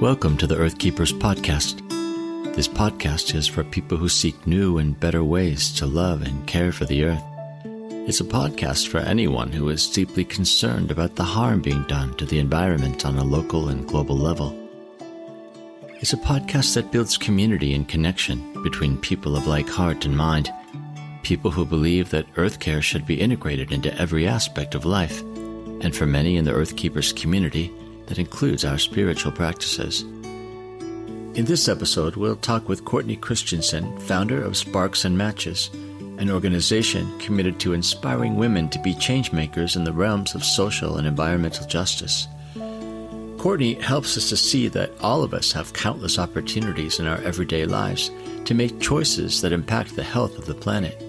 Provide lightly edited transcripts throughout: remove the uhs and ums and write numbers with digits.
Welcome to the Earth Keepers podcast. This podcast is for people who seek new and better ways to love and care for the earth. It's a podcast for anyone who is deeply concerned about the harm being done to the environment on a local and global level. It's a podcast that builds community and connection between people of like heart and mind, people who believe that earth care should be integrated into every aspect of life, and for many in the Earth Keepers community, that includes our spiritual practices. In this episode, we'll talk with Courtney Christenson, founder of Sparks and Matches, an organization committed to inspiring women to be changemakers in the realms of social and environmental justice. Courtney helps us to see that all of us have countless opportunities in our everyday lives to make choices that impact the health of the planet.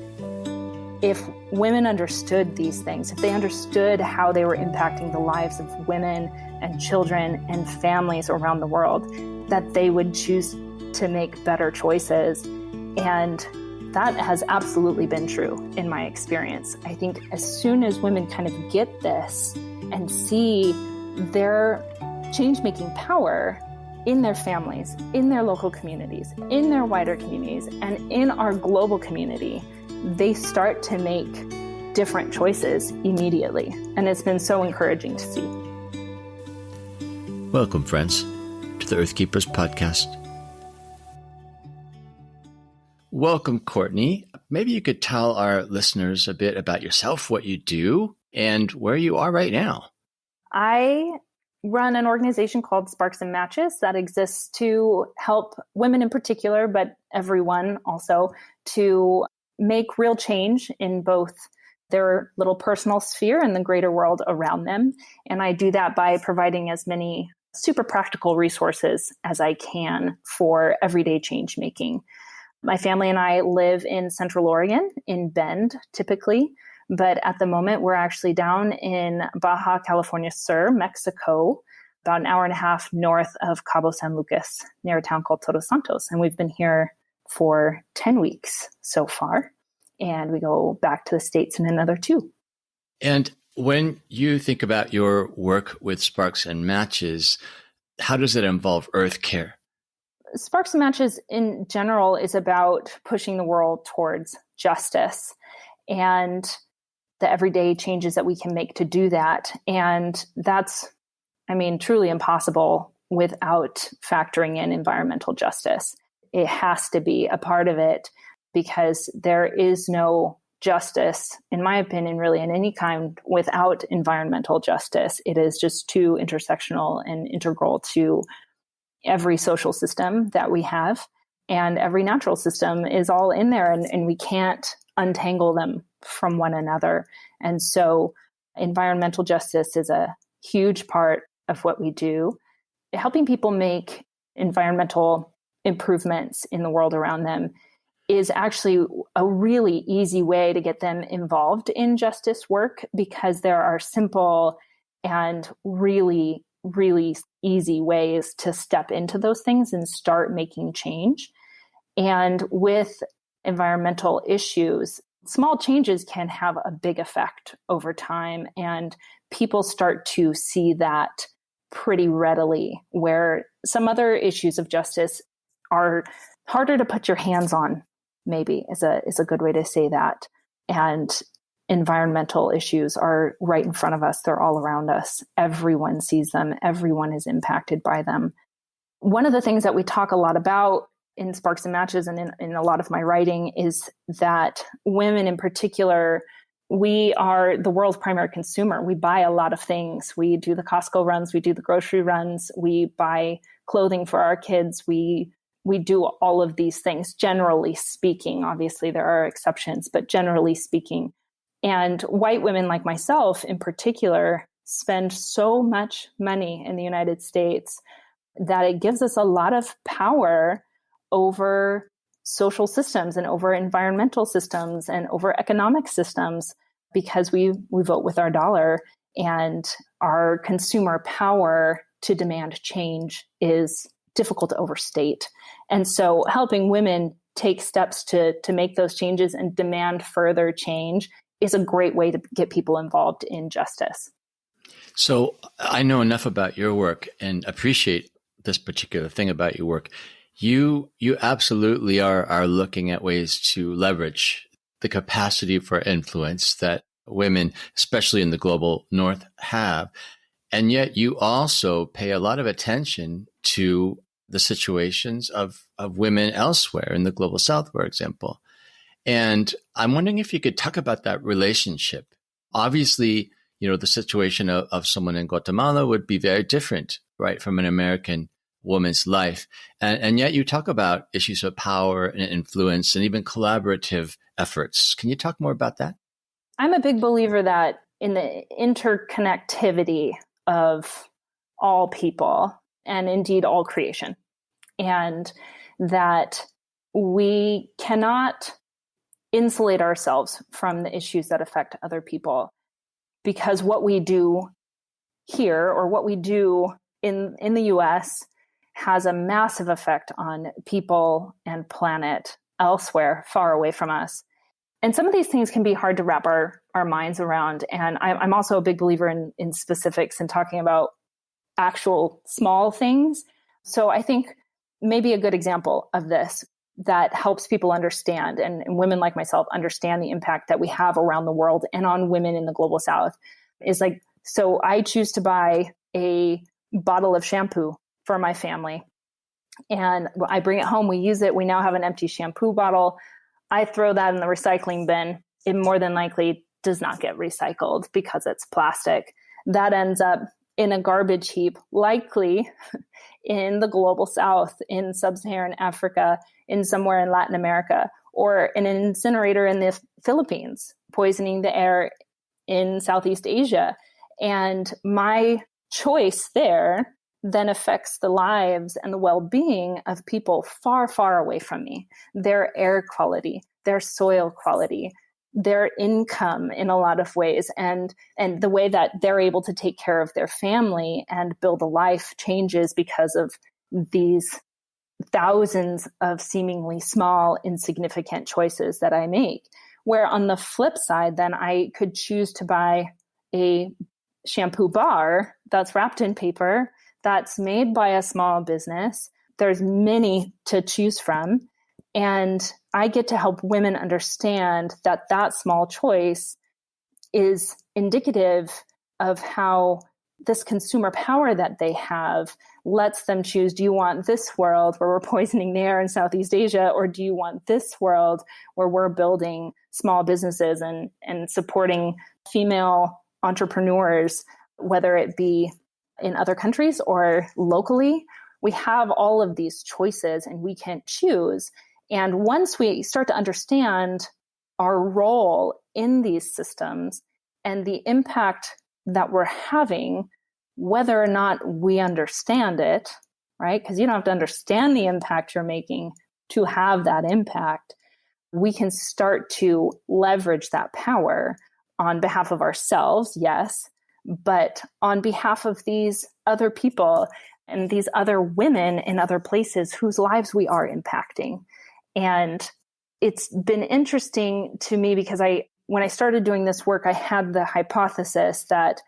If women understood these things, if they understood how they were impacting the lives of women and children and families around the world, that they would choose to make better choices. And that has absolutely been true in my experience. I think as soon as women kind of get this and see their change-making power in their families, in their local communities, in their wider communities, and in our global community, they start to make different choices immediately. And it's been so encouraging to see. Welcome, friends, to the Earth Keepers podcast. Welcome, Courtney. Maybe you could tell our listeners a bit about yourself, what you do, and where you are right now. I run an organization called Sparks and Matches that exists to help women in particular, but everyone also, to make real change in both their little personal sphere and the greater world around them. And I do that by providing as many super practical resources as I can for everyday change making. My family and I live in Central Oregon, in Bend, typically. But at the moment, we're actually down in Baja California Sur, Mexico, about an hour and a half north of Cabo San Lucas, near a town called Todos Santos. And we've been here for 10 weeks so far. And we go back to the States in another 2. And when you think about your work with Sparks and Matches, how does it involve earth care? Sparks and Matches in general is about pushing the world towards justice and the everyday changes that we can make to do that. And that's, truly impossible without factoring in environmental justice. It has to be a part of it because there is no justice, in my opinion, really in any kind without environmental justice. It is just too intersectional and integral to every social system that we have, and every natural system is all in there, and we can't untangle them from one another. And so environmental justice is a huge part of what we do. Helping people make environmental improvements in the world around them is actually a really easy way to get them involved in justice work, because there are simple and really, really easy ways to step into those things and start making change. And with environmental issues, small changes can have a big effect over time. And people start to see that pretty readily, where some other issues of justice are harder to put your hands on, maybe is a good way to say that. And environmental issues are right in front of us. They're all around us. Everyone sees them. Everyone is impacted by them. One of the things that we talk a lot about in Sparks and Matches and in a lot of my writing is that women in particular, we are the world's primary consumer. We buy a lot of things. We do the Costco runs. We do the grocery runs. We buy clothing for our kids. We do all of these things, generally speaking. Obviously, there are exceptions, but generally speaking. And white women like myself in particular spend so much money in the United States that it gives us a lot of power over social systems and over environmental systems and over economic systems, because we vote with our dollar, and our consumer power to demand change is difficult to overstate. And so helping women take steps to make those changes and demand further change is a great way to get people involved in justice. So I know enough about your work and appreciate this particular thing about your work. You absolutely are looking at ways to leverage the capacity for influence that women, especially in the global North, have. And yet you also pay a lot of attention to the situations of women elsewhere in the global South, for example. And I'm wondering if you could talk about that relationship. Obviously, the situation of someone in Guatemala would be very different, right, from an American woman's life. And yet you talk about issues of power and influence and even collaborative efforts. Can you talk more about that? I'm a big believer that in the interconnectivity of all people and indeed all creation, and that we cannot insulate ourselves from the issues that affect other people, because what we do here or what we do in the US has a massive effect on people and planet elsewhere, far away from us. And some of these things can be hard to wrap our minds around. And I'm also a big believer in specifics and talking about actual small things. So I think maybe a good example of this that helps people understand, and women like myself understand the impact that we have around the world and on women in the global South, is like, so I choose to buy a bottle of shampoo for my family. And I bring it home, we use it. We now have an empty shampoo bottle. I throw that in the recycling bin. It more than likely does not get recycled because it's plastic. That ends up in a garbage heap, likely in the global South, in sub-Saharan Africa, in somewhere in Latin America, or in an incinerator in the Philippines, poisoning the air in Southeast Asia. And my choice there then affects the lives and the well-being of people far, far away from me, their air quality, their soil quality, their income in a lot of ways, and the way that they're able to take care of their family and build a life changes because of these thousands of seemingly small, insignificant choices that I make. Where on the flip side, then I could choose to buy a shampoo bar that's wrapped in paper, that's made by a small business. There's many to choose from. And I get to help women understand that that small choice is indicative of how this consumer power that they have lets them choose, do you want this world where we're poisoning the air in Southeast Asia, or do you want this world where we're building small businesses and supporting female entrepreneurs, whether it be in other countries or locally? We have all of these choices and we can choose. And once we start to understand our role in these systems and the impact that we're having, whether or not we understand it, right? Because you don't have to understand the impact you're making to have that impact. We can start to leverage that power on behalf of ourselves, yes, but on behalf of these other people and these other women in other places whose lives we are impacting. And it's been interesting to me because when I started doing this work, I had the hypothesis that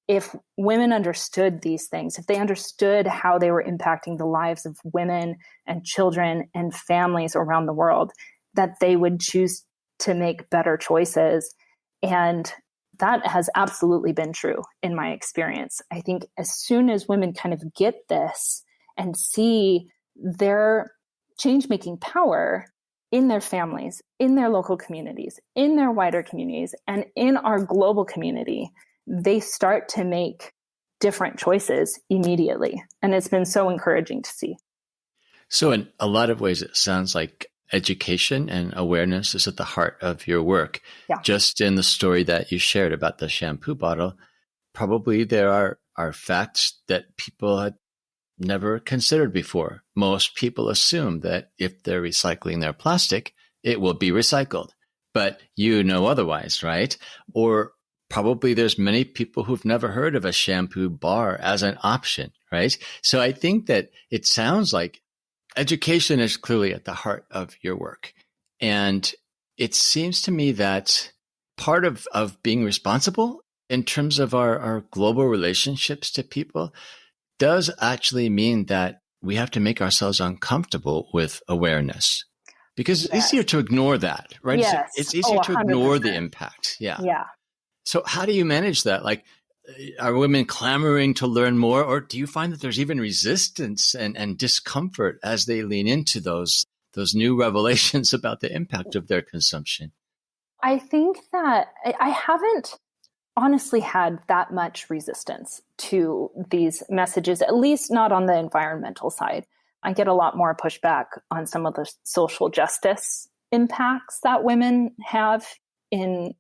if women understood these things, if they understood how they were impacting the lives of women and children and families around the world, that they would choose to make better choices. And that has absolutely been true in my experience. I think as soon as women kind of get this and see their change-making power in their families, in their local communities, in their wider communities, and in our global community, they start to make different choices immediately. And it's been so encouraging to see. So in a lot of ways, it sounds like education and awareness is at the heart of your work. Yeah. Just in the story that you shared about the shampoo bottle, probably there are facts that people had never considered before. Most people assume that if they're recycling their plastic, it will be recycled. But you know otherwise, right? Or probably there's many people who've never heard of a shampoo bar as an option, right? So I think that it sounds like education is clearly at the heart of your work. And it seems to me that part of being responsible in terms of our global relationships to people does actually mean that we have to make ourselves uncomfortable with awareness because it's Yes. easier to ignore that, right? Yes. It's easier to 100%. ignore the impact. Yeah. Yeah. So how do you manage that? Like, are women clamoring to learn more, or do you find that there's even resistance and discomfort as they lean into those new revelations about the impact of their consumption? I think that I haven't honestly had that much resistance to these messages, at least not on the environmental side. I get a lot more pushback on some of the social justice impacts that women have in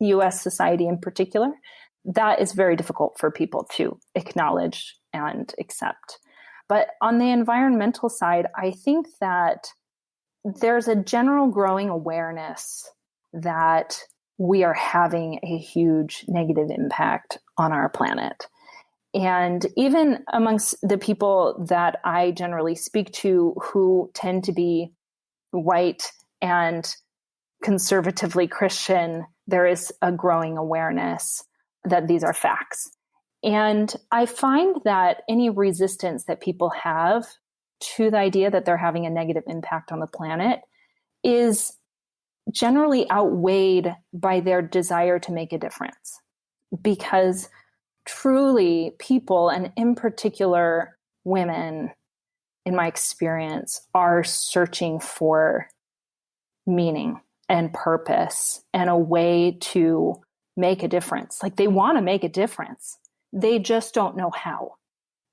US society in particular. That is very difficult for people to acknowledge and accept. But on the environmental side, I think that there's a general growing awareness that we are having a huge negative impact on our planet. And even amongst the people that I generally speak to who tend to be white and conservatively Christian, there is a growing awareness that these are facts. And I find that any resistance that people have to the idea that they're having a negative impact on the planet is generally outweighed by their desire to make a difference. Because truly, people, and in particular women, in my experience, are searching for meaning and purpose and a way to make a difference. Like, they want to make a difference. They just don't know how.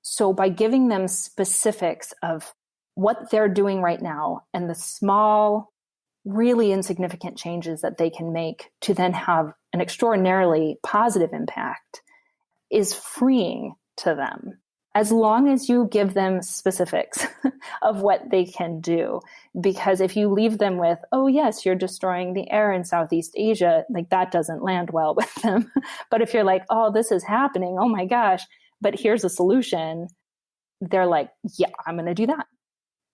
So by giving them specifics of what they're doing right now and the small, really insignificant changes that they can make to then have an extraordinarily positive impact is freeing to them. As long as you give them specifics of what they can do. Because if you leave them with, oh yes, you're destroying the air in Southeast Asia, like that doesn't land well with them. But if you're like, oh, this is happening, oh my gosh, but here's a solution, they're like, yeah, I'm going to do that.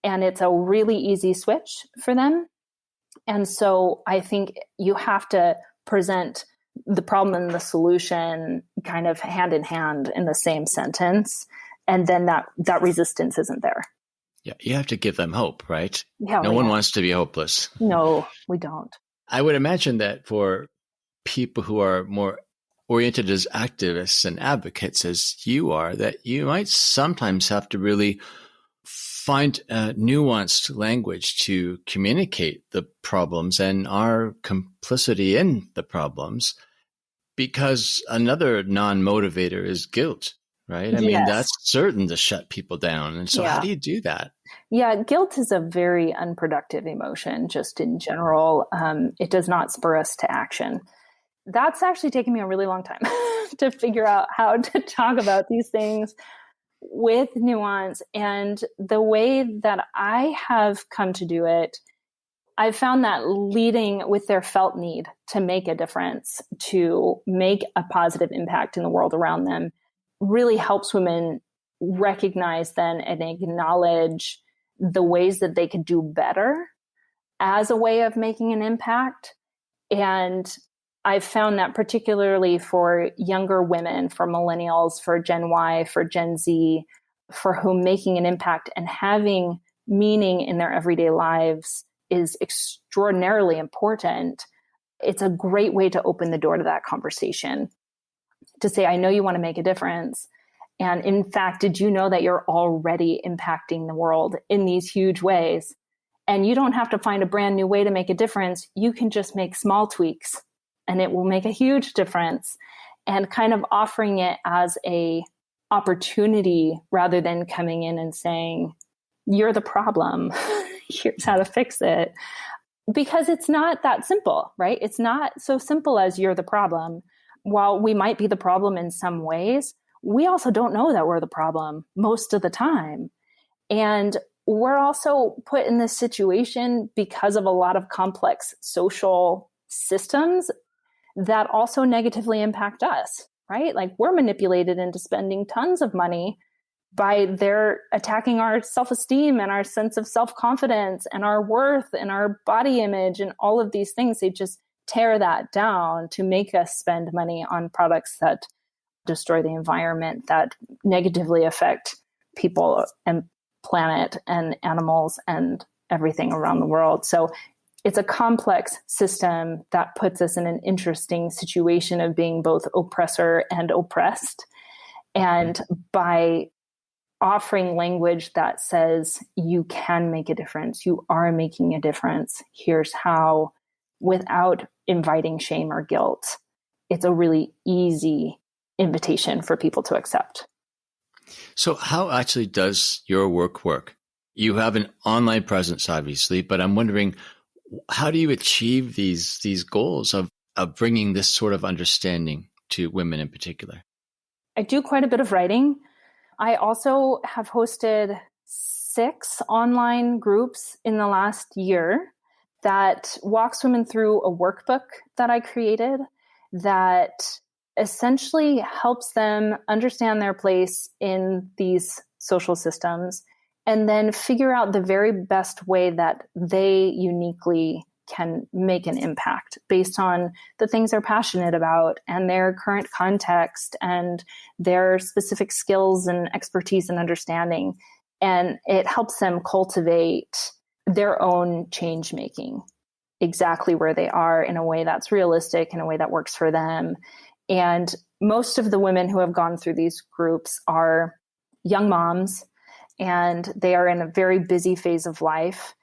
And it's a really easy switch for them. And so I think you have to present the problem and the solution kind of hand in hand in the same sentence. And then that resistance isn't there. Yeah, you have to give them hope, right? Yeah, no one wants to be hopeless. No, we don't. I would imagine that for people who are more oriented as activists and advocates as you are, that you might sometimes have to really find nuanced language to communicate the problems and our complicity in the problems, because another non-motivator is guilt, right? I mean, that's certain to shut people down. And so how do you do that? Yeah, guilt is a very unproductive emotion, just in general. It does not spur us to action. That's actually taken me a really long time to figure out how to talk about these things with nuance. And the way that I have come to do it, I've found that leading with their felt need to make a difference, to make a positive impact in the world around them, really helps women recognize then and acknowledge the ways that they could do better as a way of making an impact. And I've found that particularly for younger women, for millennials, for Gen Y, for Gen Z, for whom making an impact and having meaning in their everyday lives is extraordinarily important. It's a great way to open the door to that conversation, to say, I know you want to make a difference. And in fact, did you know that you're already impacting the world in these huge ways? And you don't have to find a brand new way to make a difference. You can just make small tweaks and it will make a huge difference. And kind of offering it as a opportunity rather than coming in and saying, you're the problem. Here's how to fix it. Because it's not that simple, right? It's not so simple as you're the problem. While we might be the problem in some ways, we also don't know that we're the problem most of the time. And we're also put in this situation because of a lot of complex social systems that also negatively impact us, right? Like, we're manipulated into spending tons of money by their attacking our self-esteem and our sense of self-confidence and our worth and our body image and all of these things. They just tear that down to make us spend money on products that destroy the environment, that negatively affect people and planet and animals and everything around the world. So it's a complex system that puts us in an interesting situation of being both oppressor and oppressed. And by offering language that says you can make a difference, you are making a difference, here's how, without inviting shame or guilt, it's a really easy invitation for people to accept. So how actually does your work? You have an online presence, obviously, but I'm wondering, how do you achieve these goals of bringing this sort of understanding to women in particular? I do quite a bit of writing. I also have hosted 6 online groups in the last year that walks women through a workbook that I created that essentially helps them understand their place in these social systems and then figure out the very best way that they uniquely can make an impact based on the things they're passionate about and their current context and their specific skills and expertise and understanding. And it helps them cultivate their own change making exactly where they are in a way that's realistic, in a way that works for them. And most of the women who have gone through these groups are young moms, and they are in a very busy phase of life.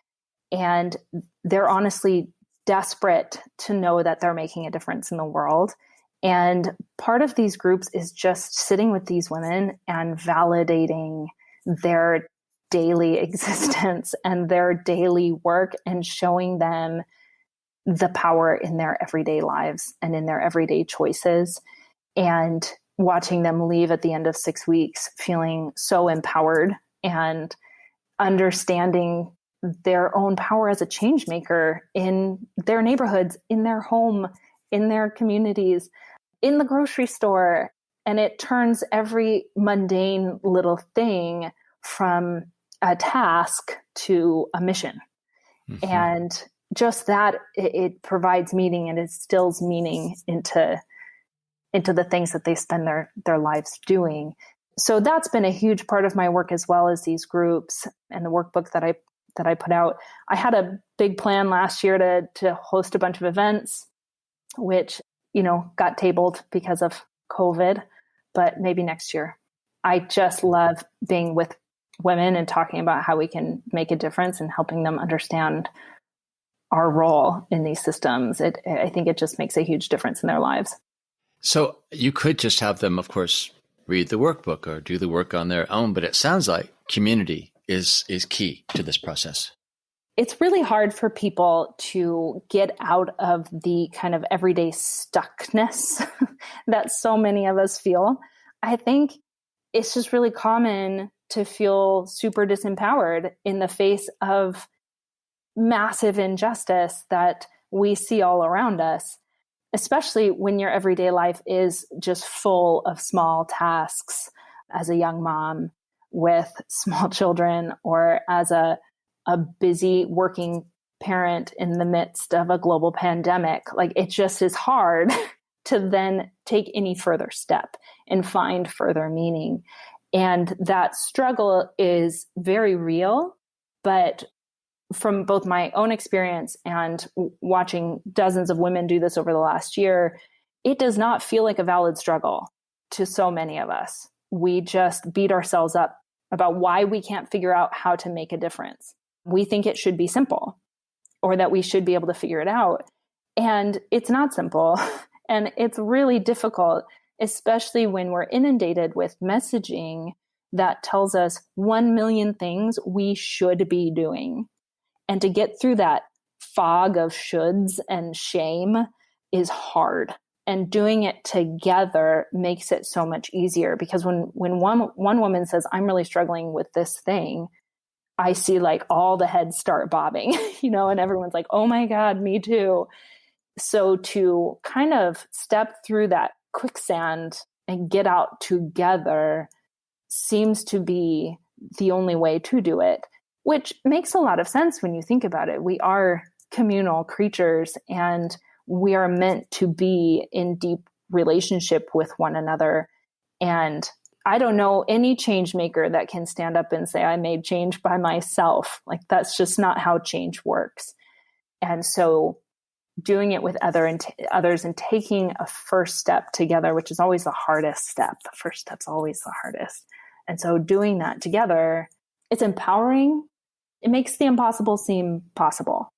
And they're honestly desperate to know that they're making a difference in the world. And part of these groups is just sitting with these women and validating their daily existence and their daily work and showing them the power in their everyday lives and in their everyday choices, and watching them leave at the end of 6 weeks feeling so empowered and understanding their own power as a change maker in their neighborhoods, in their home, in their communities, in the grocery store. And it turns every mundane little thing from a task to a mission. Mm-hmm. And just that, it provides meaning and it instills meaning into the things that they spend their lives doing. So that's been a huge part of my work, as well as these groups and the workbook that I put out. I had a big plan last year to host a bunch of events, which, got tabled because of COVID, but maybe next year. I just love being with women and talking about how we can make a difference and helping them understand our role in these systems. I think it just makes a huge difference in their lives. So you could just have them, of course, read the workbook or do the work on their own, but it sounds like community is key to this process. It's really hard for people to get out of the kind of everyday stuckness that so many of us feel. I think it's just really common to feel super disempowered in the face of massive injustice that we see all around us, especially when your everyday life is just full of small tasks as a young mom with small children, or as a busy working parent in the midst of a global pandemic. Like, it just is hard to then take any further step and find further meaning. And that struggle is very real, but from both my own experience and watching dozens of women do this over the last year, it does not feel like a valid struggle to so many of us. We just beat ourselves up about why we can't figure out how to make a difference. We think it should be simple, or that we should be able to figure it out. And it's not simple. And it's really difficult, especially when we're inundated with messaging that tells us 1 million things we should be doing. And to get through that fog of shoulds and shame is hard. And doing it together makes it so much easier, because when one woman says, I'm really struggling with this thing, I see like all the heads start bobbing, and everyone's like, oh my God, me too. So to kind of step through that quicksand and get out together seems to be the only way to do it, which makes a lot of sense when you think about it. We are communal creatures, and we are meant to be in deep relationship with one another. And I don't know any change maker that can stand up and say, I made change by myself. Like, that's just not how change works. And so doing it with others and taking a first step together, which is always the hardest step. The first step's always the hardest. And so doing that together, it's empowering. It makes the impossible seem possible.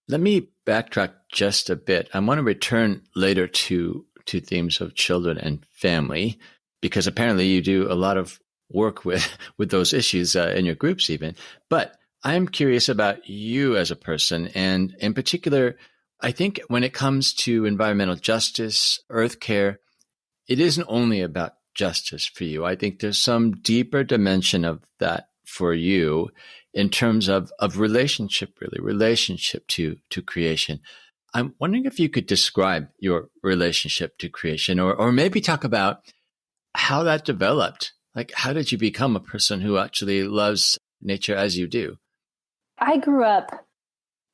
Let me backtrack just a bit. I want to return later to themes of children and family, because apparently you do a lot of work with those issues in your groups even. But I'm curious about you as a person, and in particular, I think when it comes to environmental justice, earth care, it isn't only about justice for you. I think there's some deeper dimension of that for you in terms of relationship, really, relationship to creation. I'm wondering if you could describe your relationship to creation, or maybe talk about how that developed. Like, how did you become a person who actually loves nature as you do? I grew up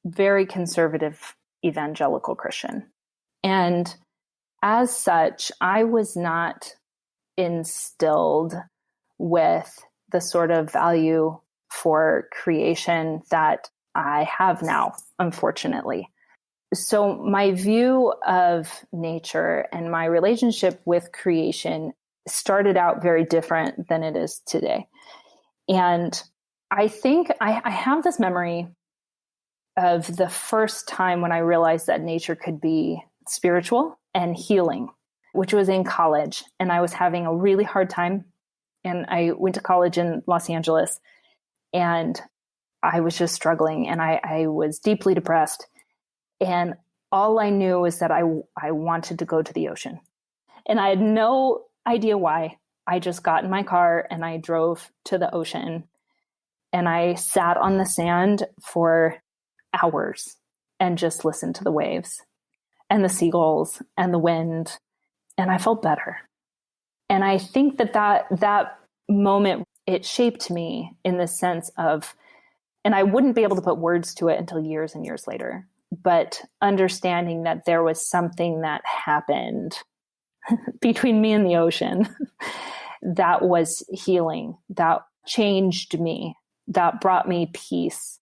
very conservative evangelical Christian. And as such, I was not instilled with the sort of value for creation that I have now, unfortunately. So my view of nature and my relationship with creation started out very different than it is today. And I think I have this memory of the first time when I realized that nature could be spiritual and healing, which was in college. And I was having a really hard time. And I went to college in Los Angeles, and I was just struggling, and I was deeply depressed. And all I knew was that I wanted to go to the ocean. And I had no idea why. I just got in my car and I drove to the ocean, and I sat on the sand for hours and just listened to the waves and the seagulls and the wind. And I felt better. And I think that moment, it shaped me in the sense of, and I wouldn't be able to put words to it until years and years later, but understanding that there was something that happened between me and the ocean that was healing, that changed me, that brought me peace.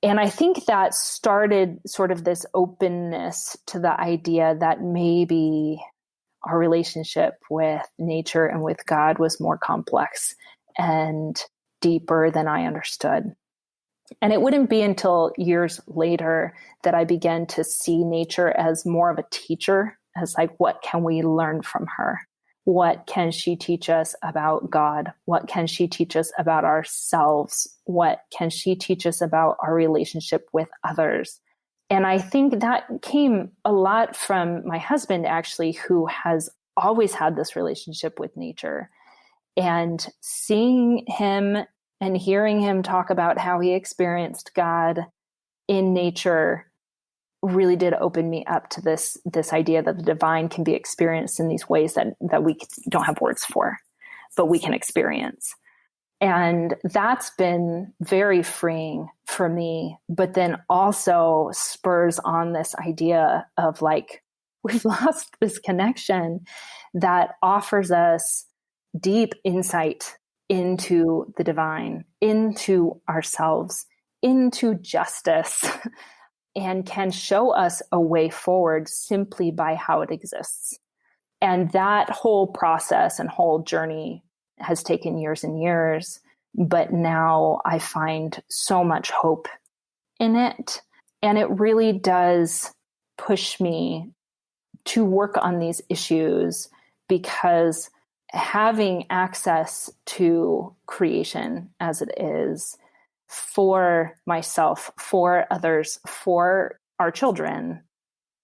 And I think that started sort of this openness to the idea that maybe our relationship with nature and with God was more complex and deeper than I understood. And it wouldn't be until years later that I began to see nature as more of a teacher, as like, what can we learn from her? What can she teach us about God? What can she teach us about ourselves? What can she teach us about our relationship with others? And I think that came a lot from my husband, actually, who has always had this relationship with nature. And seeing him and hearing him talk about how he experienced God in nature really did open me up to this idea that the divine can be experienced in these ways that we don't have words for, but we can experience. And that's been very freeing for me, but then also spurs on this idea of like, we've lost this connection that offers us deep insight into the divine, into ourselves, into justice, and can show us a way forward simply by how it exists. And that whole process and whole journey has taken years and years, but now I find so much hope in it. And it really does push me to work on these issues, because having access to creation as it is for myself, for others, for our children,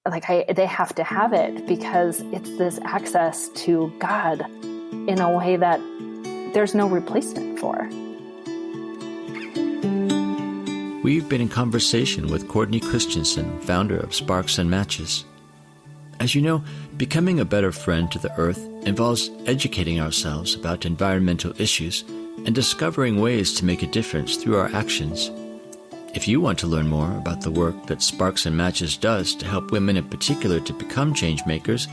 they have to have it, because it's this access to God in a way that there's no replacement for. We've been in conversation with Courtney Christenson, founder of Sparks and Matches. As you know, becoming a better friend to the earth involves educating ourselves about environmental issues and discovering ways to make a difference through our actions. If you want to learn more about the work that Sparks and Matches does to help women in particular to become change makers,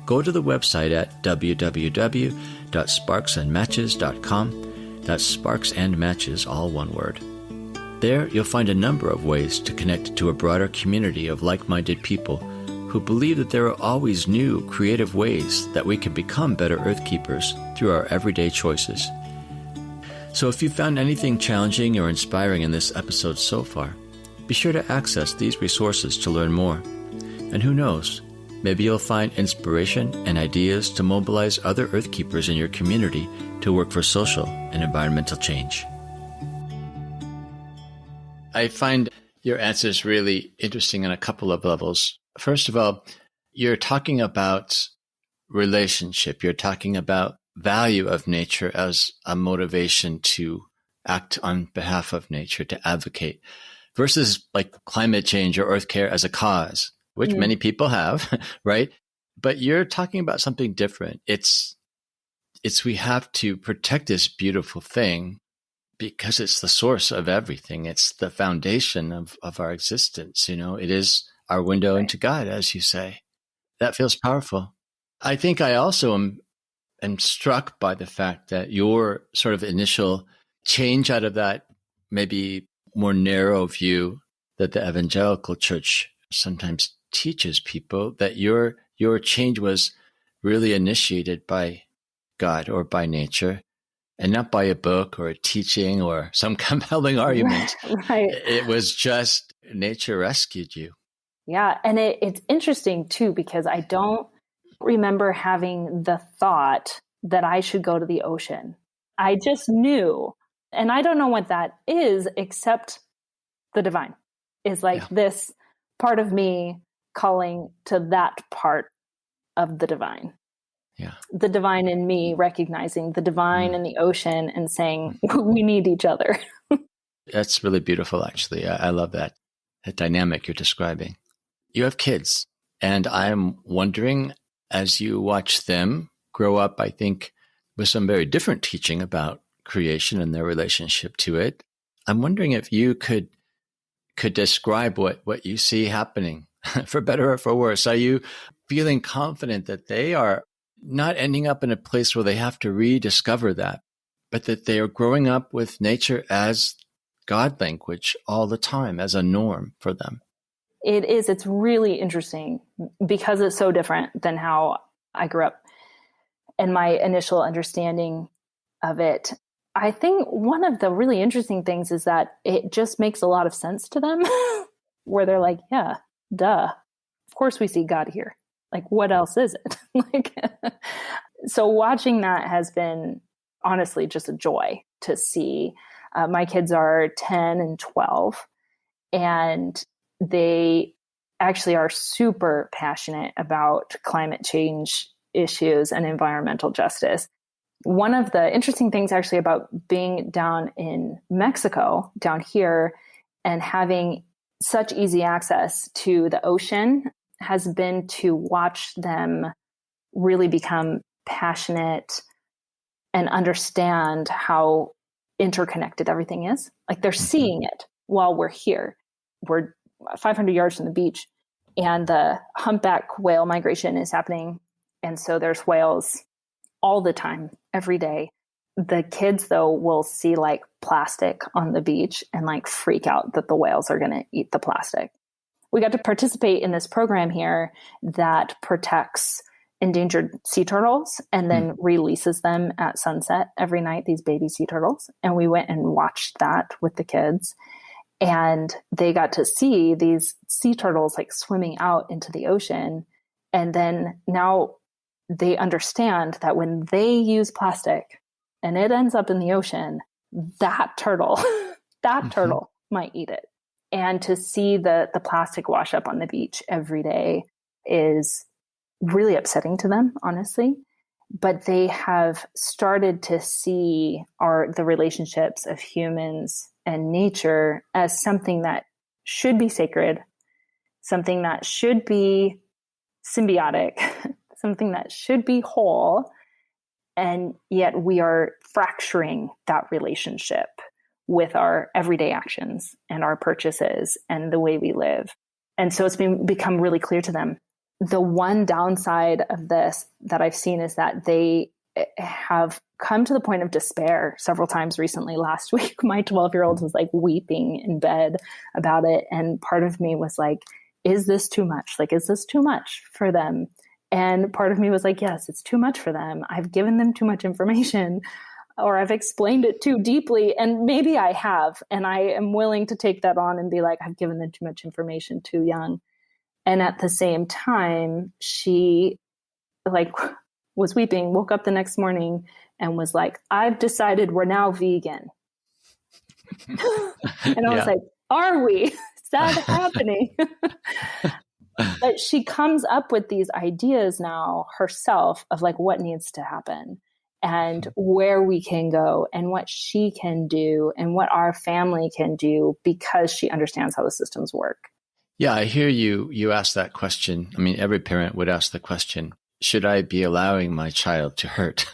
go to the website at www.sparksandmatches.com. That's Sparks and Matches, all one word. There, you'll find a number of ways to connect to a broader community of like-minded people who believe that there are always new, creative ways that we can become better Earth keepers through our everyday choices. So if you found anything challenging or inspiring in this episode so far, be sure to access these resources to learn more. And who knows, maybe you'll find inspiration and ideas to mobilize other Earth keepers in your community to work for social and environmental change. I find your answers really interesting on a couple of levels. First of all, you're talking about relationship. You're talking about value of nature as a motivation to act on behalf of nature, to advocate, versus like climate change or earth care as a cause, which many people have, right? But you're talking about something different. It's we have to protect this beautiful thing because it's the source of everything. It's the foundation of our existence. It is our window into God, as you say. That feels powerful. I think I also am struck by the fact that your sort of initial change out of that maybe more narrow view that the evangelical church sometimes teaches people, that your change was really initiated by God or by nature, and not by a book or a teaching or some compelling argument. Right. It was just nature rescued you. Yeah. And it's interesting too, because I don't remember having the thought that I should go to the ocean. I just knew, and I don't know what that is, except the divine is like this part of me calling to that part of the divine. Yeah. The divine in me, recognizing the divine in the ocean and saying, we need each other. That's really beautiful, actually. I love that dynamic you're describing. You have kids, and I'm wondering, as you watch them grow up, I think, with some very different teaching about creation and their relationship to it, I'm wondering if you could describe what you see happening, for better or for worse. Are you feeling confident that they are not ending up in a place where they have to rediscover that, but that they are growing up with nature as God language all the time, as a norm for them? It is. It's really interesting because it's so different than how I grew up and my initial understanding of it. I think one of the really interesting things is that it just makes a lot of sense to them where they're like, yeah, duh. Of course we see God here. Like, what else is it? So watching that has been honestly just a joy to see. My kids are 10 and 12, and they actually are super passionate about climate change issues and environmental justice. One of the interesting things actually about being down in Mexico, down here, and having such easy access to the ocean has been to watch them really become passionate and understand how interconnected everything is. Like, they're seeing it while we're here. We're 500 yards from the beach, and the humpback whale migration is happening. And so there's whales all the time, every day. The kids, though, will see like plastic on the beach and like freak out that the whales are going to eat the plastic. We got to participate in this program here that protects endangered sea turtles and then releases them at sunset every night, these baby sea turtles. And we went and watched that with the kids. And they got to see these sea turtles like swimming out into the ocean. And then now they understand that when they use plastic and it ends up in the ocean, that turtle, turtle might eat it. And to see the plastic wash up on the beach every day is really upsetting to them, honestly. But they have started to see the relationships of humans and nature as something that should be sacred, something that should be symbiotic, something that should be whole. And yet we are fracturing that relationship with our everyday actions and our purchases and the way we live. And so it's become really clear to them the one downside of this that I've seen is that they have come to the point of despair several times recently. Last week, my 12-year-old was like weeping in bed about it. And part of me was like, is this too much? Like, is this too much for them? And part of me was like, yes, it's too much for them. I've given them too much information, or I've explained it too deeply. And maybe I have, and I am willing to take that on and be like, I've given them too much information too young. And at the same time, she like was weeping, woke up the next morning and was like, I've decided we're now vegan. And I was like, are we? Is that happening? But she comes up with these ideas now herself of like what needs to happen and where we can go and what she can do and what our family can do because she understands how the systems work. Yeah, I hear you ask that question. I mean, every parent would ask the question, should I be allowing my child to hurt,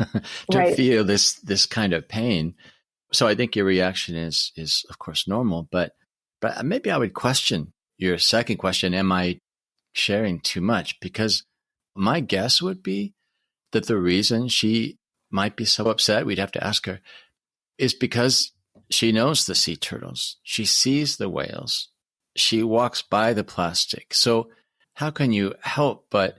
to feel this kind of pain? So I think your reaction is of course normal, but maybe I would question your second question. Am I sharing too much? Because my guess would be that the reason she might be so upset, we'd have to ask her, is because she knows the sea turtles. She sees the whales. She walks by the plastic. So how can you help but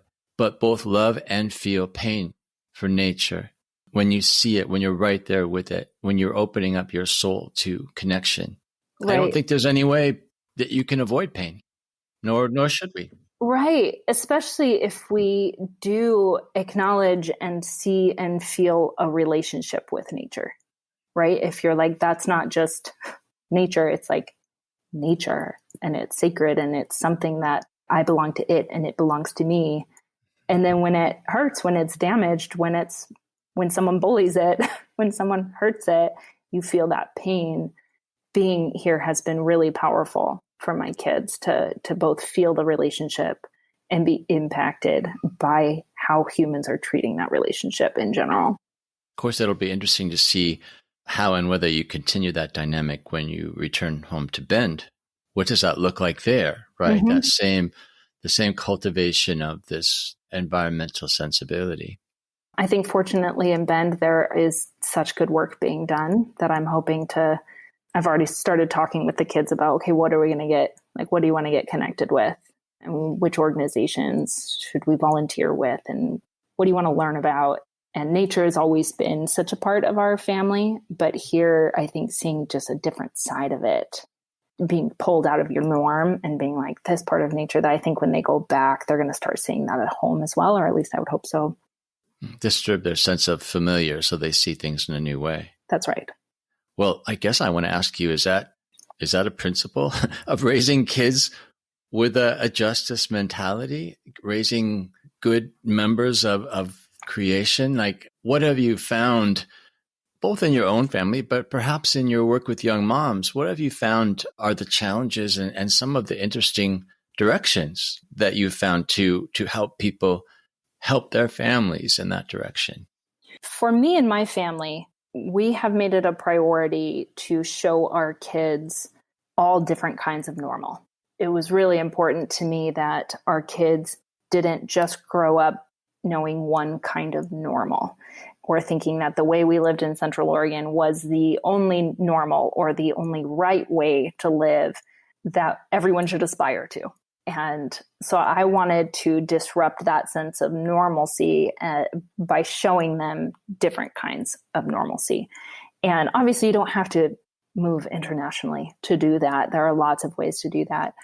both love and feel pain for nature when you see it, when you're right there with it, when you're opening up your soul to connection? Right. I don't think there's any way that you can avoid pain, nor should we. Right. Especially if we do acknowledge and see and feel a relationship with nature, right? If you're like, that's not just nature, it's like nature and it's sacred and it's something that I belong to it and it belongs to me. And then when it hurts, when it's damaged, when someone bullies it, when someone hurts it, you feel that pain. Being here has been really powerful for my kids to both feel the relationship and be impacted by how humans are treating that relationship in general. Of course, it'll be interesting to see how and whether you continue that dynamic when you return home to Bend. What does that look like there, right? Mm-hmm. The same cultivation of this environmental sensibility. I think fortunately in Bend, there is such good work being done that I'm hoping I've already started talking with the kids about, okay, what are we going to get? Like, what do you want to get connected with? And which organizations should we volunteer with? And what do you want to learn about? And nature has always been such a part of our family. But here, I think seeing just a different side of it, being pulled out of your norm and being like this part of nature that I think when they go back, they're going to start seeing that at home as well, or at least I would hope so. Disturb their sense of familiar so they see things in a new way. That's right. Well, I guess I want to ask you, is that a principle of raising kids with a justice mentality, raising good members of creation? Like, what have you found, both in your own family, but perhaps in your work with young moms? What have you found are the challenges and some of the interesting directions that you've found to help people help their families in that direction? For me and my family, we have made it a priority to show our kids all different kinds of normal. It was really important to me that our kids didn't just grow up knowing one kind of normal or thinking that the way we lived in Central Oregon was the only normal or the only right way to live that everyone should aspire to. And so I wanted to disrupt that sense of normalcy by showing them different kinds of normalcy. And obviously, you don't have to move internationally to do that. There are lots of ways to do that.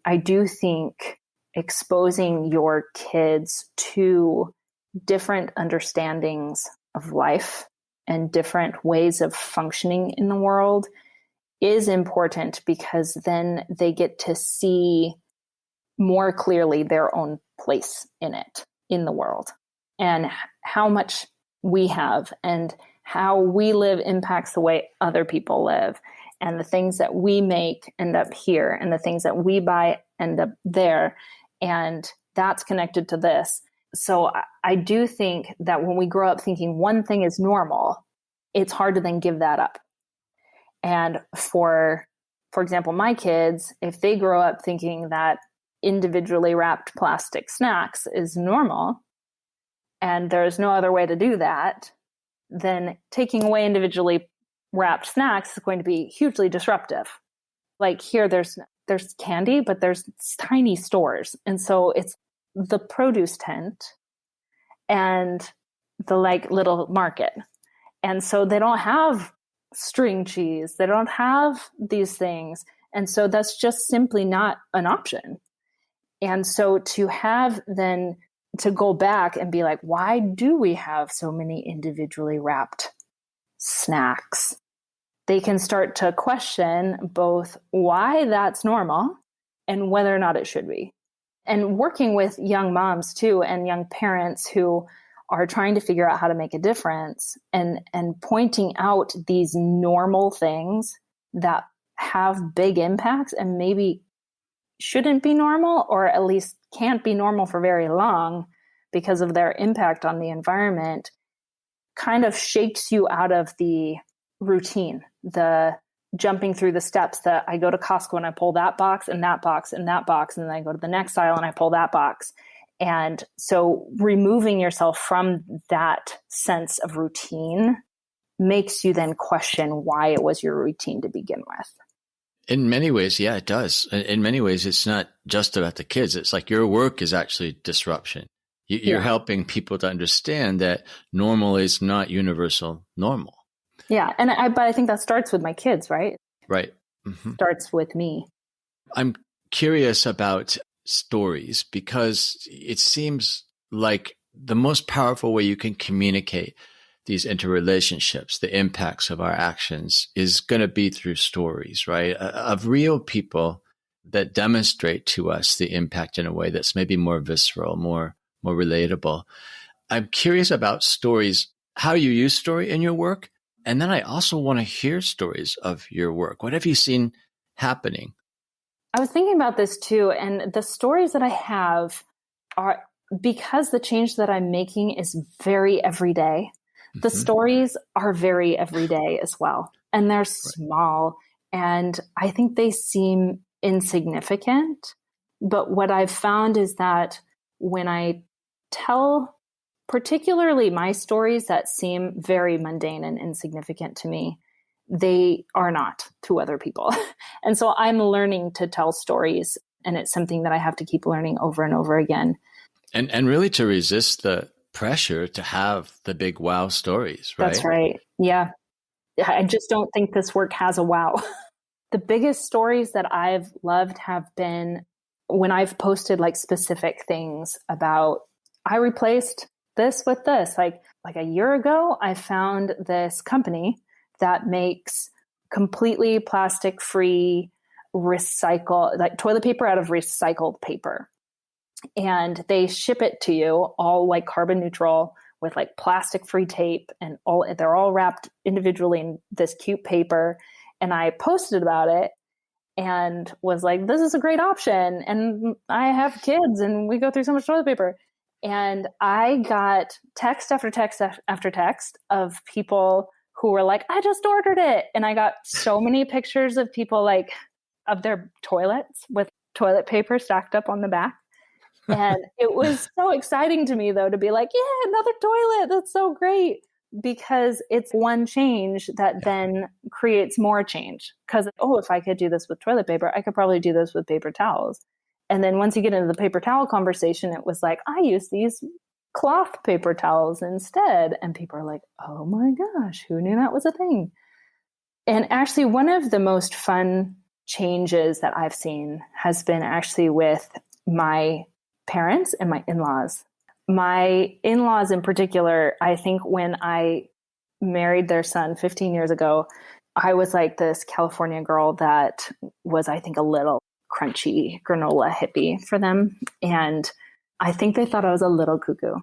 I do think exposing your kids to different understandings of life and different ways of functioning in the world is important because then they get to see more clearly their own place in it, in the world, and how much we have and how we live impacts the way other people live. And the things that we make end up here and the things that we buy end up there. And that's connected to this. So I do think that when we grow up thinking one thing is normal, it's hard to then give that up. And for example, my kids, if they grow up thinking that individually wrapped plastic snacks is normal, and there's no other way to do that, then taking away individually wrapped snacks is going to be hugely disruptive. Like here, there's candy, but there's tiny stores. And so it's the produce tent and the like little market. And so they don't have string cheese. They don't have these things. And so that's just simply not an option. And so to have then to go back and be like, why do we have so many individually wrapped snacks? They can start to question both why that's normal and whether or not it should be. And working with young moms too, and young parents who are trying to figure out how to make a difference, and pointing out these normal things that have big impacts and maybe shouldn't be normal, or at least can't be normal for very long because of their impact on the environment, kind of shakes you out of the routine, the jumping through the steps that I go to Costco and I pull that box and that box and that box, and then I go to the next aisle and I pull that box. And so removing yourself from that sense of routine makes you then question why it was your routine to begin with. In many ways, yeah, it does. In many ways, it's not just about the kids. It's like your work is actually disruption. You're helping people to understand that normal is not universal normal. Yeah. But I think that starts with my kids, right? Right. Mm-hmm. Starts with me. I'm curious about stories because it seems like the most powerful way you can communicate these interrelationships, the impacts of our actions, is going to be through stories, right? Of real people that demonstrate to us the impact in a way that's maybe more visceral, more relatable. I'm curious about stories, how you use story in your work. And then I also want to hear stories of your work. What have you seen happening? I was thinking about this too. And the stories that I have are, because the change that I'm making is very everyday, the stories are very everyday as well. And they're small. And I think they seem insignificant. But what I've found is that when I tell particularly my stories that seem very mundane and insignificant to me, they are not to other people. And so I'm learning to tell stories, and it's something that I have to keep learning over and over again. And really to resist the pressure to have the big wow stories, right? That's right. Yeah. I just don't think this work has a wow. The biggest stories that I've loved have been when I've posted like specific things about, I replaced this with this. Like a year ago, I found this company that makes completely plastic-free like toilet paper out of recycled paper. And they ship it to you all like carbon neutral with like plastic-free tape, and they're all wrapped individually in this cute paper. And I posted about it and was like, this is a great option. And I have kids and we go through so much toilet paper. And I got text after text after text of people who were like, I just ordered it. And I got so many pictures of people like of their toilets with toilet paper stacked up on the back. And it was so exciting to me though, to be like, yeah, another toilet. That's so great. Because it's one change that then creates more change. Because, if I could do this with toilet paper, I could probably do this with paper towels. And then once you get into the paper towel conversation, it was like, I use these cloth paper towels instead. And people are like, oh my gosh, who knew that was a thing? And actually, one of the most fun changes that I've seen has been actually with my parents and my in-laws. My in-laws in particular, I think when I married their son 15 years ago, I was like this California girl that was, I think, a little crunchy granola hippie for them. And I think they thought I was a little cuckoo.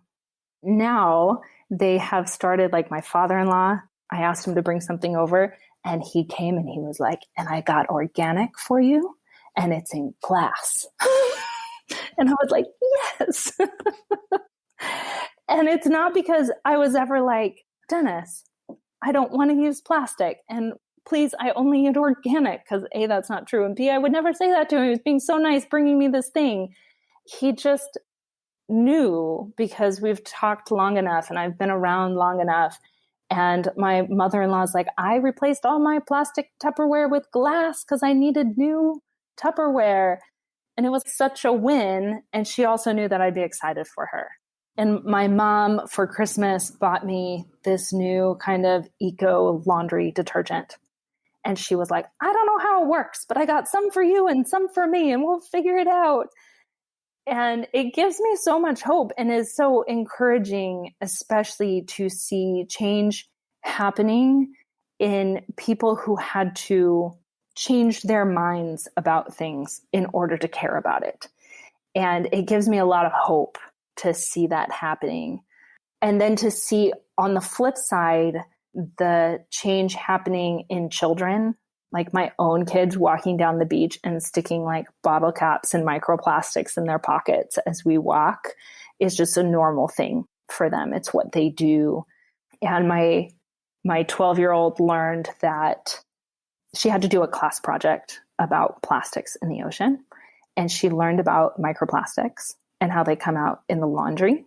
Now they have started, like my father-in-law, I asked him to bring something over and he came and he was like, and I got organic for you and it's in glass. And I was like, yes. And it's not because I was ever like, Dennis, I don't want to use plastic. And please, I only eat organic, because A, that's not true. And B, I would never say that to him. He was being so nice, bringing me this thing. He just knew, because we've talked long enough and I've been around long enough. And my mother-in-law is like, I replaced all my plastic Tupperware with glass because I needed new Tupperware. And it was such a win. And she also knew that I'd be excited for her. And my mom for Christmas bought me this new kind of eco laundry detergent. And she was like, I don't know how it works, but I got some for you and some for me, and we'll figure it out. And it gives me so much hope and is so encouraging, especially to see change happening in people who had to change their minds about things in order to care about it. And it gives me a lot of hope to see that happening. And then to see on the flip side, the change happening in children, like my own kids walking down the beach and sticking like bottle caps and microplastics in their pockets as we walk, is just a normal thing for them. It's what they do. And my 12-year-old learned that she had to do a class project about plastics in the ocean. And she learned about microplastics and how they come out in the laundry.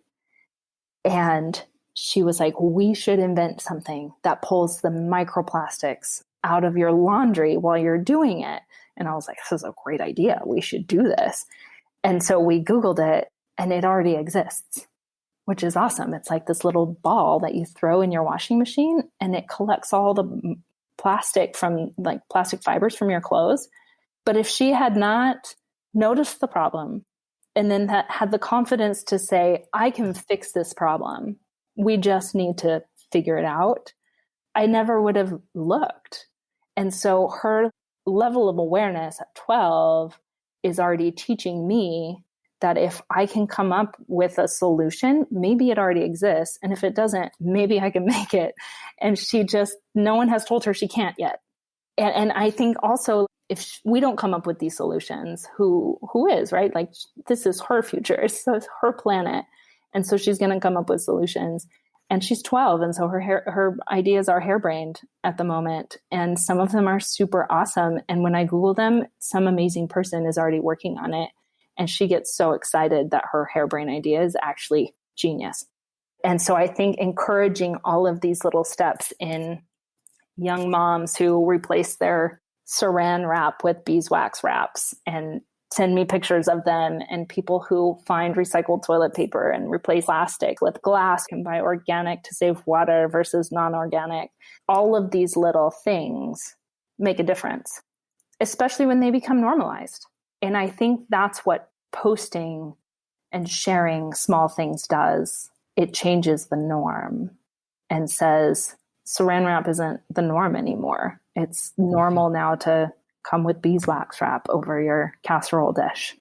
And she was like, we should invent something that pulls the microplastics out of your laundry while you're doing it. And I was like, this is a great idea. We should do this. And so we Googled it, and it already exists, which is awesome. It's like this little ball that you throw in your washing machine, and it collects all the plastic from like plastic fibers from your clothes. But if she had not noticed the problem and then had the confidence to say, I can fix this problem, we just need to figure it out, I never would have looked. And so her level of awareness at 12 is already teaching me that if I can come up with a solution, maybe it already exists. And if it doesn't, maybe I can make it. And no one has told her she can't yet. And I think also, if we don't come up with these solutions, who is, right? Like, this is her future. It's her planet. And so she's going to come up with solutions. And she's 12. And so her ideas are harebrained at the moment. And some of them are super awesome. And when I Google them, some amazing person is already working on it. And she gets so excited that her harebrained idea is actually genius. And so I think encouraging all of these little steps in young moms who replace their saran wrap with beeswax wraps and send me pictures of them, and people who find recycled toilet paper and replace plastic with glass and buy organic to save water versus non-organic. All of these little things make a difference, especially when they become normalized. And I think that's what posting and sharing small things does. It changes the norm and says, saran wrap isn't the norm anymore. It's normal now to come with beeswax wrap over your casserole dish.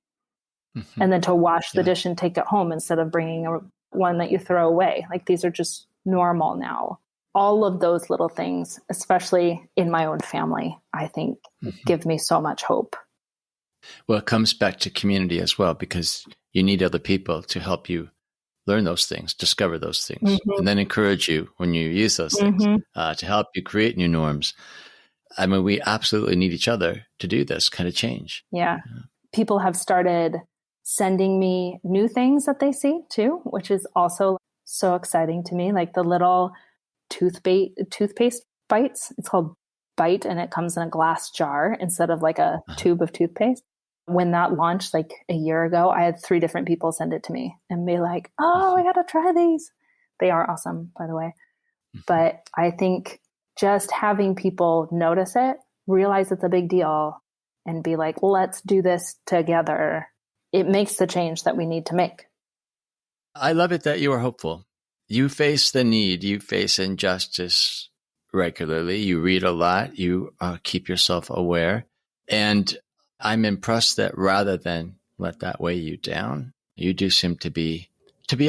Mm-hmm. And then to wash the dish and take it home instead of bringing one that you throw away. Like, these are just normal now. All of those little things, especially in my own family, I think give me so much hope. Well, it comes back to community as well, because you need other people to help you learn those things, discover those things, and then encourage you when you use those things to help you create new norms. I mean, we absolutely need each other to do this kind of change. Yeah. People have started sending me new things that they see too, which is also so exciting to me. Like the little toothpaste bites. It's called Bite, and it comes in a glass jar instead of like a tube of toothpaste. When that launched like a year ago, I had 3 different people send it to me and be like, oh, I got to try these. They are awesome, by the way. But I think just having people notice it, realize it's a big deal, and be like, let's do this together, it makes the change that we need to make. I love it that you are hopeful. You face the need, you face injustice regularly, you read a lot, you keep yourself aware. And I'm impressed that rather than let that weigh you down, you do seem to be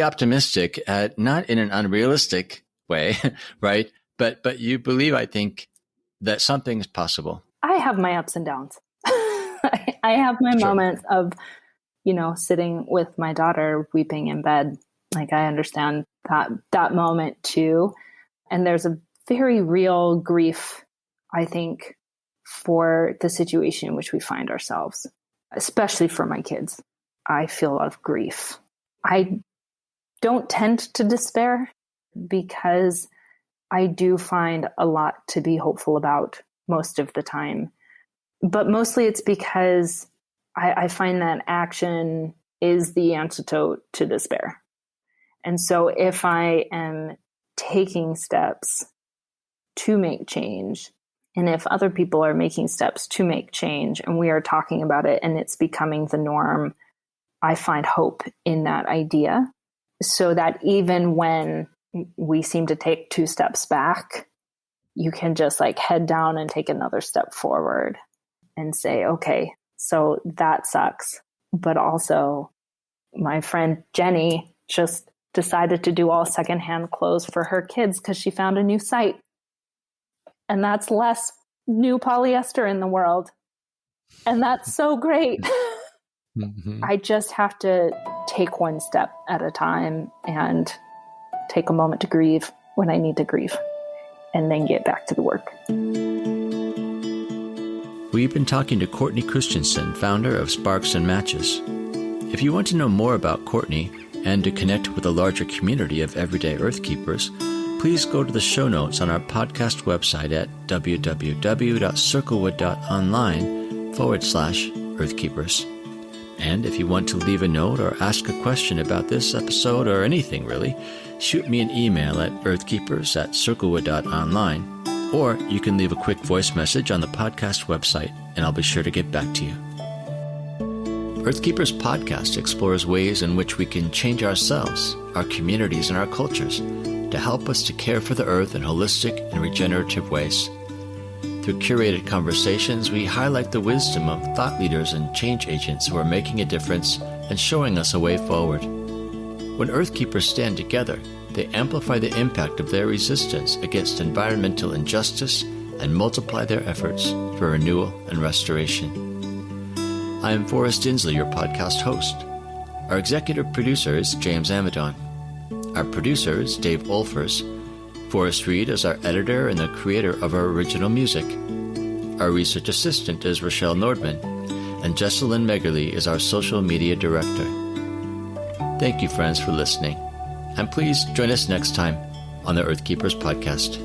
optimistic, not in an unrealistic way, right? But you believe, I think, that something is possible. I have my ups and downs. I have my moments of, sitting with my daughter weeping in bed. Like, I understand that moment too. And there's a very real grief I think, for the situation in which we find ourselves, especially for my kids. I feel a lot of grief. I don't tend to despair because I do find a lot to be hopeful about most of the time. But mostly it's because I find that action is the antidote to despair. And so if I am taking steps to make change, and if other people are making steps to make change and we are talking about it and it's becoming the norm, I find hope in that idea, so that even when we seem to take 2 steps back, you can just like head down and take another step forward and say, okay, so that sucks. But also my friend Jenny just decided to do all secondhand clothes for her kids because she found a new site. And that's less new polyester in the world. And that's so great. Mm-hmm. I just have to take one step at a time and take a moment to grieve when I need to grieve, and then get back to the work. We've been talking to Courtney Christenson, founder of Sparks and Matches. If you want to know more about Courtney and to connect with a larger community of everyday Earthkeepers, please go to the show notes on our podcast website at www.circlewood.online/Earthkeepers. And if you want to leave a note or ask a question about this episode or anything really, shoot me an email at earthkeepers@circlewood.online, or you can leave a quick voice message on the podcast website and I'll be sure to get back to you. Earthkeepers podcast explores ways in which we can change ourselves, our communities, and our cultures to help us to care for the earth in holistic and regenerative ways. Through curated conversations, we highlight the wisdom of thought leaders and change agents who are making a difference and showing us a way forward. When Earthkeepers stand together, they amplify the impact of their resistance against environmental injustice and multiply their efforts for renewal and restoration. I am Forrest Inslee, your podcast host. Our executive producer is James Amadon. Our producer is Dave Olfers. Forrest Reed is our editor and the creator of our original music. Our research assistant is Rochelle Nordman, and Jessalyn Megerly is our social media director. Thank you, friends, for listening, and please join us next time on the Earthkeepers podcast.